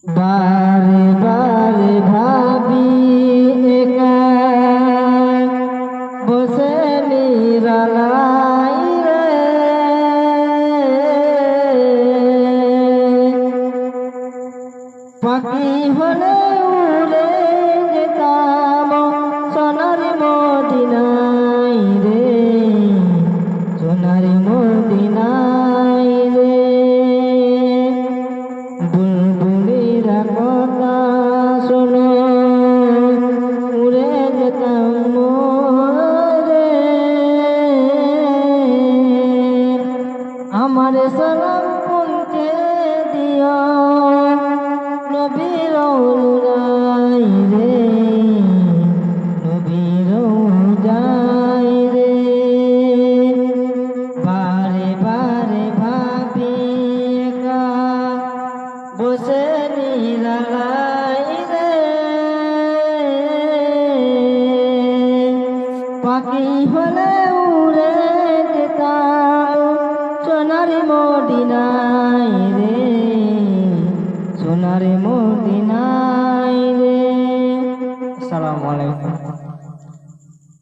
বারে বারে ভাবি একা বসে নিরালাই রে, পাখি হলে উড়ে যেতাম সোনার মদিনায় রে, সোনার মদিনায় রে। বুলবুলিরা কথা শোনো উড়ে যেতাম মোরে, আমার সালাম পৌঁছে দিও নবীর অনুরাই রে, নবীর অনুরাই রে। বারে বারে ভাবি একা বসে নিরালাই রে, পাখি হলে উড়ে যেতাম সোনার মদিনায় রে, সোনার মদিনায়।